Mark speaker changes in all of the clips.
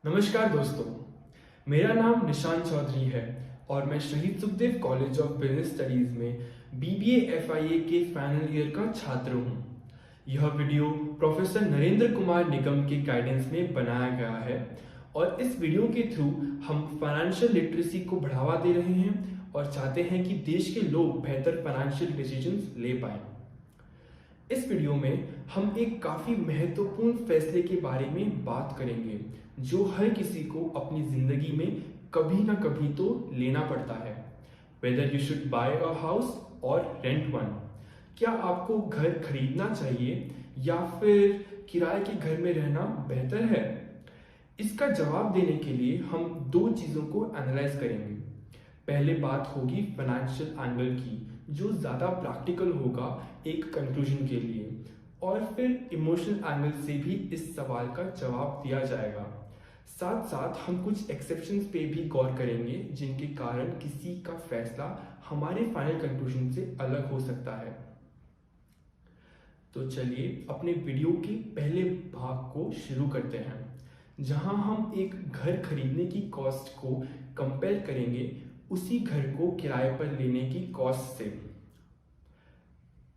Speaker 1: नमस्कार दोस्तों, मेरा नाम निशांत चौधरी है और मैं शहीद Sukhdev college of business studies में बीबीए एफआईए के फाइनल ईयर का छात्र हूँ। यह वीडियो प्रोफेसर नरेंद्र कुमार निगम के गाइडेंस में बनाया गया है और इस वीडियो के थ्रू हम फाइनेंशियल लिटरेसी को बढ़ावा दे रहे हैं और चाहते हैं कि देश के लोग बेहतर फाइनेंशियल डिसीजंस ले पाएं। इस वीडियो में हम एक काफी महत्वपूर्ण फैसले के बारे में बात करेंगे जो हर किसी को अपनी जिंदगी में कभी ना कभी तो लेना पड़ता है। Whether you should buy a house और रेंट वन। क्या आपको घर खरीदना चाहिए या फिर किराए के घर में रहना बेहतर है? इसका जवाब देने के लिए हम दो चीजों को एनालाइज करेंगे। पहले बात होगी फाइनेंशियल एंगल की, जो ज्यादा प्रैक्टिकल होगा एक कंक्लूजन के लिए, और फिर इमोशनल एंगल से भी इस सवाल का जवाब दिया जाएगा। साथ साथ हम कुछ एक्सेप्शंस पे भी गौर करेंगे जिनके कारण किसी का फैसला हमारे फाइनल कंक्लूजन से अलग हो सकता है। तो चलिए अपने वीडियो के पहले भाग को शुरू करते हैं, जहां हम एक घर खरीदने की कॉस्ट को कंपेयर करेंगे उसी घर को किराए पर लेने की कॉस्ट से।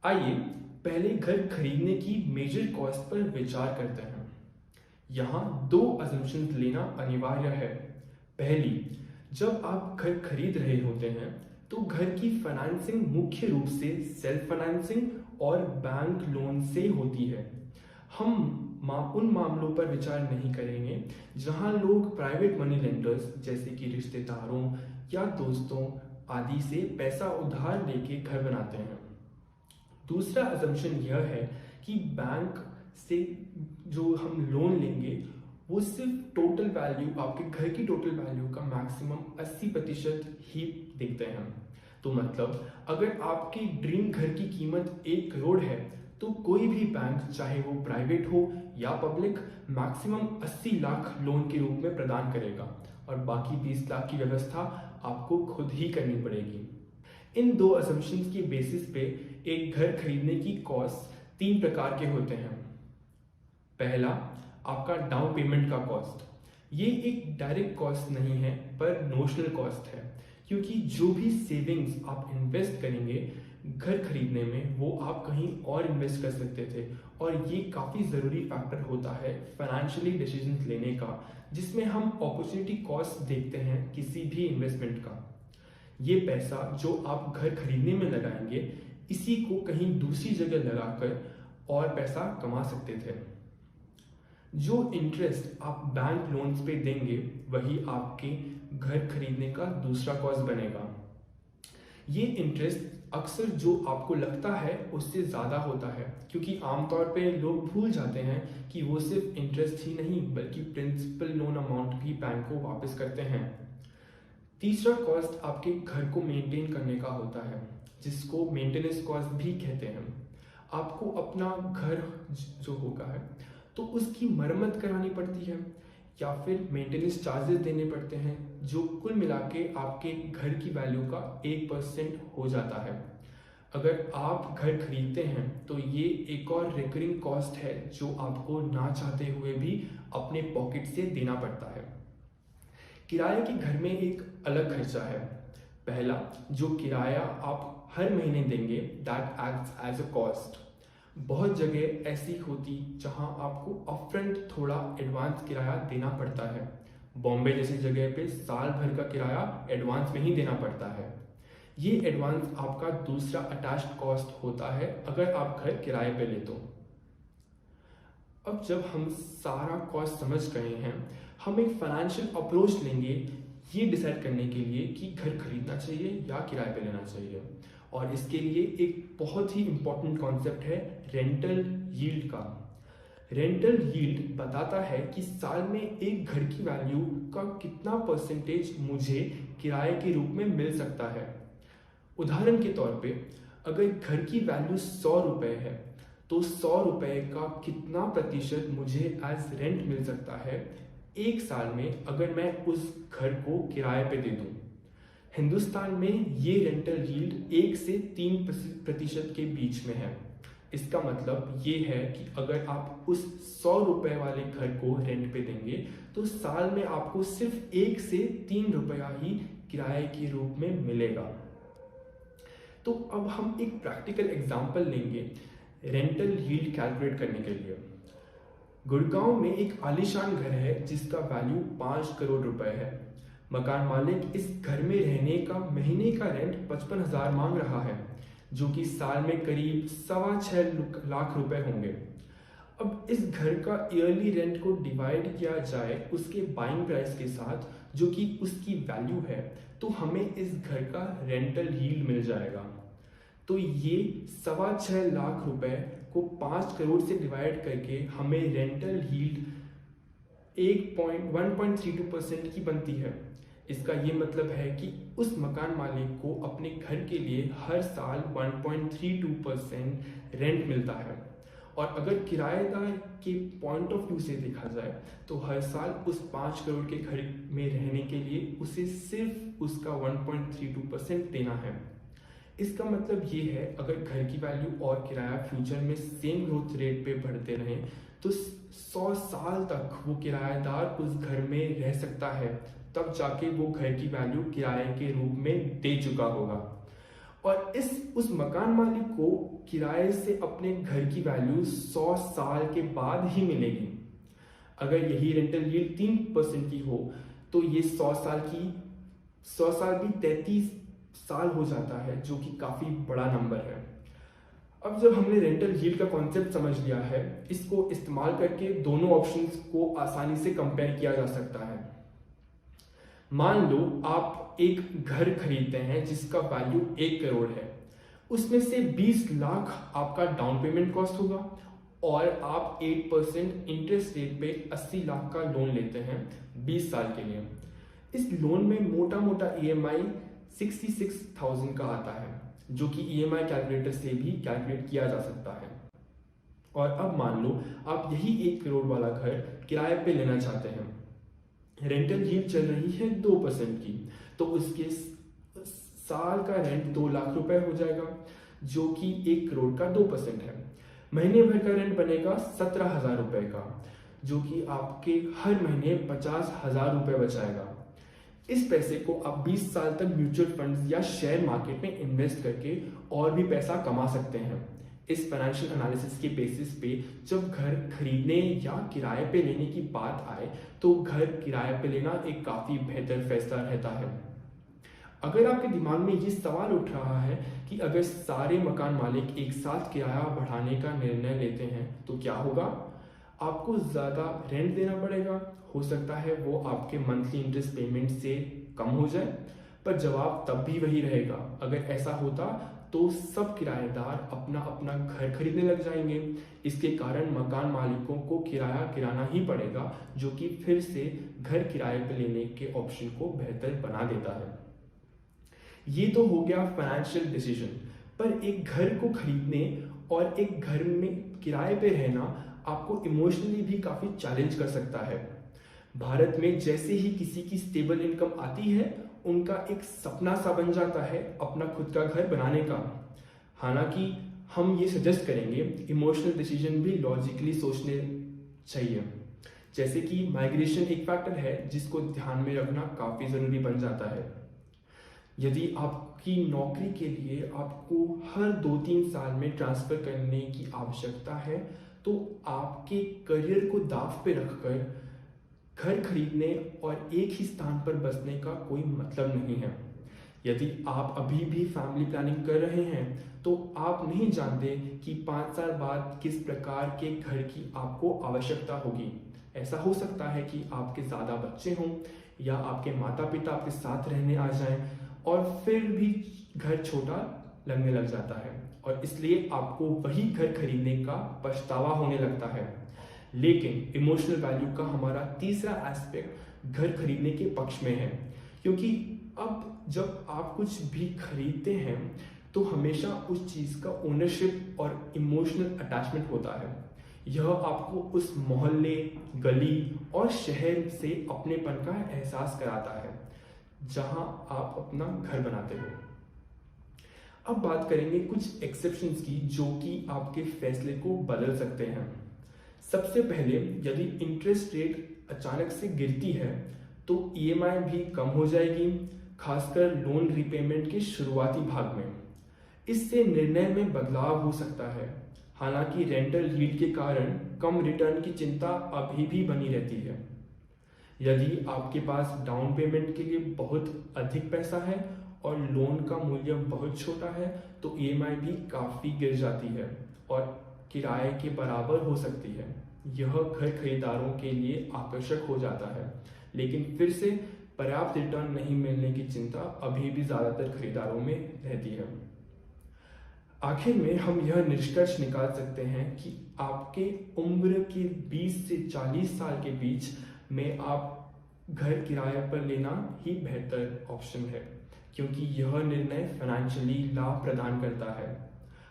Speaker 1: आइए पहले घर खरीदने की मेजर कॉस्ट पर विचार करते हैं। यहाँ दो अजम्पशंस लेना अनिवार्य है। पहली, जब आप घर खरीद रहे होते हैं तो घर की फाइनेंसिंग मुख्य रूप से सेल्फ फाइनेंसिंग और बैंक लोन से होती है। हम उन मामलों पर विचार नहीं करेंगे जहां लोग प्राइवेट मनी लेंडर्स जैसे कि रिश्तेदारों या दोस्तों आदि से पैसा उधार लेके घर बनाते हैं। दूसरा अजम्पशन यह है कि बैंक से जो हम लोन लेंगे वो सिर्फ टोटल वैल्यू, आपके घर की टोटल वैल्यू का मैक्सिमम 80% ही देखते हैं। तो मतलब अगर आपकी ड्रीम घर की कीमत 1 करोड़ है तो कोई भी बैंक, चाहे वो प्राइवेट हो या पब्लिक, मैक्सिमम 80 लाख लोन के रूप में प्रदान करेगा और बाकी 20 लाख की व्यवस्था आपको खुद ही करनी पड़ेगी। इन दो असम्पशंस की बेसिस पे एक घर खरीदने की कॉस्ट 3 प्रकार के होते हैं। पहला, आपका डाउन पेमेंट का कॉस्ट। ये एक डायरेक्ट कॉस्ट नहीं है पर नोशनल कॉस्ट है, क्योंकि जो भी सेविंग्स आप इन्वेस्ट करेंगे घर खरीदने में वो आप कहीं और इन्वेस्ट कर सकते थे, और ये काफ़ी ज़रूरी फैक्टर होता है फाइनेंशियली डिसीजंस लेने का, जिसमें हम अपॉर्चुनिटी कॉस्ट देखते हैं किसी भी इन्वेस्टमेंट का। ये पैसा जो आप घर खरीदने में लगाएंगे, इसी को कहीं दूसरी जगह लगाकर और पैसा कमा सकते थे। जो इंटरेस्ट आप बैंक लोन्स पे देंगे वही आपके घर खरीदने का दूसरा कॉस्ट बनेगा। ये इंटरेस्ट अक्सर जो आपको लगता है उससे ज़्यादा होता है, क्योंकि आमतौर पे लोग भूल जाते हैं कि वो सिर्फ इंटरेस्ट ही नहीं बल्कि प्रिंसिपल लोन अमाउंट भी बैंक को वापस करते हैं। तीसरा कॉस्ट आपके घर को मेंटेन करने का होता है, जिसको मेंटेनेंस कॉस्ट भी कहते हैं। आपको अपना घर जो होगा है तो उसकी मरम्मत करानी पड़ती है या फिर मेंटेनेंस चार्जेस देने पड़ते हैं, जो कुल मिला के आपके घर की वैल्यू का 1% हो जाता है। अगर आप घर खरीदते हैं तो ये एक और रिकरिंग कॉस्ट है जो आपको ना चाहते हुए भी अपने पॉकेट से देना पड़ता है। किराए के घर में एक अलग खर्चा है। पहला, जो किराया आप हर महीने देंगे, that acts as a cost. बहुत जगह ऐसी होती जहां आपको अपफ्रंट थोड़ा एडवांस किराया देना पड़ता है। बॉम्बे जैसी जगह पे साल भर का किराया एडवांस में ही देना पड़ता है। ये एडवांस आपका दूसरा अटैच्ड कॉस्ट होता है अगर आप घर किराए पे ले तो। अब जब हम सारा कॉस्ट समझ गए हैं, हम एक फाइनेंशियल अप्रोच लेंगे ये डिसाइड करने के लिए कि घर खरीदना चाहिए या किराए पे लेना चाहिए। और इसके लिए एक बहुत ही इंपॉर्टेंट कॉन्सेप्ट है रेंटल यील्ड का। रेंटल यील्ड बताता है कि साल में एक घर की वैल्यू का कितना परसेंटेज मुझे किराए के रूप में मिल सकता है। उदाहरण के तौर पे, अगर घर की वैल्यू 100 रुपए है तो 100 रुपए का कितना प्रतिशत मुझे एज रेंट मिल सकता है एक साल में अगर मैं उस घर को किराए पे दे दूं। हिंदुस्तान में ये रेंटल यील्ड 1 से 3% के बीच में है। इसका मतलब ये है कि अगर आप उस 100 रुपए वाले घर को रेंट पे देंगे तो साल में आपको सिर्फ 1 से 3 रुपया ही किराए के रूप में मिलेगा। तो अब हम एक प्रैक्टिकल एग्जांपल लेंगे रेंटल यील्ड कैलकुलेट करने के लिए। गुड़गांव में एक आलीशान घर है जिसका वैल्यू 5 करोड़ रुपए है। मकान मालिक इस घर में रहने का महीने का रेंट 55,000 मांग रहा है, जो कि साल में करीब 6.25 लाख रुपए होंगे। अब इस घर का ईयरली रेंट को डिवाइड किया जाए उसके बाइंग प्राइस के साथ, जो कि उसकी वैल्यू है, तो हमें इस घर का रेंटल यील्ड मिल जाएगा। तो ये 6.25 लाख रुपए को 5 करोड़ से डिवाइड करके हमें रेंटल यील्ड 1.32% की बनती है। इसका ये मतलब है कि उस मकान मालिक को अपने घर के लिए हर साल 1.32% रेंट मिलता है। और अगर किराएदार के पॉइंट ऑफ व्यू से देखा जाए तो हर साल उस 5 करोड़ के घर में रहने के लिए उसे सिर्फ उसका 1.32% देना है। इसका मतलब ये है अगर घर की वैल्यू और किराया फ्यूचर में सेम ग्रोथ रेट पे बढ़ते रहें तो 100 साल तक वो किराएदार उस घर में रह सकता है, तब जाके वो घर की वैल्यू किराए के रूप में दे चुका होगा। और उस मकान मालिक को किराए से अपने घर की वैल्यू 100 साल के बाद ही मिलेगी। अगर यही रेंटल यील्ड 3% की हो तो ये 100 साल भी 33 साल हो जाता है, जो कि काफी बड़ा नंबर है। अब जब हमने रेंटल यील्ड का कॉन्सेप्ट समझ लिया है, इसको इस्तेमाल करके दोनों ऑप्शंस को आसानी से कंपेयर किया जा सकता है। मान लो आप एक घर खरीदते हैं जिसका वैल्यू 1 करोड़ है। उसमें से 20 लाख आपका डाउन पेमेंट कॉस्ट होगा और आप 8% इंटरेस्ट रेट पे 80 लाख का लोन लेते हैं 20 साल के लिए। इस लोन में मोटा मोटा EMI 66,000 का आता है, जो कि EMI कैलकुलेटर से भी कैलकुलेट किया जा सकता है। और अब मान लो आप यही 1 करोड़ वाला घर किराए पे लेना चाहते हैं। रेंटल यील्ड चल रही है 2% की, तो उसके साल का रेंट 2 लाख रुपए हो जाएगा, जो कि 1 करोड़ का 2% है। महीने भर का रेंट बनेगा 17,000 रुपए का, जो कि आपके हर महीने 50,000 रुपए बचाएगा। इस पैसे को आप 20 साल तक म्यूचुअल फंड्स या शेयर मार्केट में इन्वेस्ट करके और भी पैसा कमा सकते हैं। इस फाइनेंशियल एनालिसिस के बेसिस पे जब घर खरीदने या किराए पे लेने की बात आए तो घर किराए पे लेना एक काफी बेहतर फैसला रहता है। अगर आपके दिमाग में ये सवाल उठ रहा है कि अगर सारे मकान मालिक एक साथ किराया बढ़ाने का निर्णय लेते हैं तो क्या होगा? आपको ज्यादा रेंट देना पड़ेगा, हो सकता है वो आपके मंथली इंटरेस्ट पेमेंट से कम हो जाए, पर जवाब तब भी वही रहेगा। अगर ऐसा होता तो सब किराएदार अपना अपना घर खरीदने लग जाएंगे। इसके कारण मकान मालिकों को किराया गिराना ही पड़ेगा, जो कि फिर से घर किराए पर लेने के ऑप्शन को बेहतर बना देता है। ये तो हो गया फाइनेंशियल डिसीजन, पर एक घर को खरीदने और एक घर में किराए पे रहना आपको इमोशनली भी काफी चैलेंज कर सकता है। भारत में जैसे ही किसी की स्टेबल इनकम आती है, उनका एक सपना सा बन जाता है अपना खुद का घर बनाने का। हालांकि हम ये सजेस्ट करेंगे इमोशनल डिसीजन भी लॉजिकली सोचने चाहिए, जैसे कि माइग्रेशन एक फैक्टर है जिसको ध्यान में रखना काफी जरूरी बन जाता है। यदि आपकी नौकरी के लिए आपको हर 2-3 साल में ट्रांसफर करने की आवश्यकता है, तो आपके करियर को दांव पे रखकर घर खरीदने और एक ही स्थान पर बसने का कोई मतलब नहीं है। यदि आप अभी भी फैमिली प्लानिंग कर रहे हैं तो आप नहीं जानते कि 5 साल बाद किस प्रकार के घर की आपको आवश्यकता होगी। ऐसा हो सकता है कि आपके ज़्यादा बच्चे हों या आपके माता पिता आपके साथ रहने आ जाएं और फिर भी घर छोटा लगने लग जाता है और इसलिए आपको वही घर खरीदने का पछतावा होने लगता है। लेकिन इमोशनल वैल्यू का हमारा तीसरा एस्पेक्ट घर खरीदने के पक्ष में है, क्योंकि अब जब आप कुछ भी खरीदते हैं तो हमेशा उस चीज का ओनरशिप और इमोशनल अटैचमेंट होता है। यह आपको उस मोहल्ले, गली और शहर से अपनेपन का एहसास कराता है जहां आप अपना घर बनाते हो। अब बात करेंगे कुछ एक्सेप्शंस की जो कि आपके फैसले को बदल सकते हैं। सबसे पहले, यदि इंटरेस्ट रेट अचानक से गिरती है तो ईएमआई भी कम हो जाएगी, खासकर लोन रीपेमेंट के शुरुआती भाग में। इससे निर्णय में बदलाव हो सकता है। हालांकि रेंटल यील्ड के कारण कम रिटर्न की चिंता अभी भी बनी रहती है। यदि आपके पास डाउन पेमेंट के लिए बहुत अधिक पैसा है और लोन का मूल्य बहुत छोटा है तो ईएमआई भी काफ़ी गिर जाती है और किराए के बराबर हो सकती है। यह घर खरीदारों के लिए आकर्षक हो जाता है, लेकिन फिर से पर्याप्त रिटर्न नहीं मिलने की चिंता अभी भी ज़्यादातर खरीदारों में रहती है। आखिर में हम यह निष्कर्ष निकाल सकते हैं कि आपके उम्र के 20 से 40 साल के बीच में आप घर किराए पर लेना ही बेहतर ऑप्शन है, क्योंकि यह निर्णय फाइनेंशियली लाभ प्रदान करता है।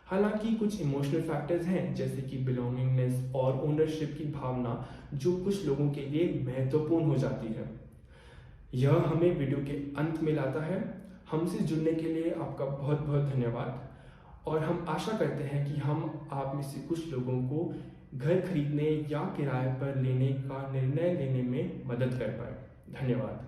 Speaker 1: हालांकि कुछ इमोशनल फैक्टर्स हैं, जैसे कि बिलोंगिंगनेस और ओनरशिप की भावना, जो कुछ लोगों के लिए महत्वपूर्ण हो जाती है। यह हमें वीडियो के अंत में लाता है। हमसे जुड़ने के लिए आपका बहुत बहुत धन्यवाद और हम आशा करते हैं कि हम आप में से कुछ लोगों को घर खरीदने या किराए पर लेने का निर्णय लेने में मदद कर पाए। धन्यवाद।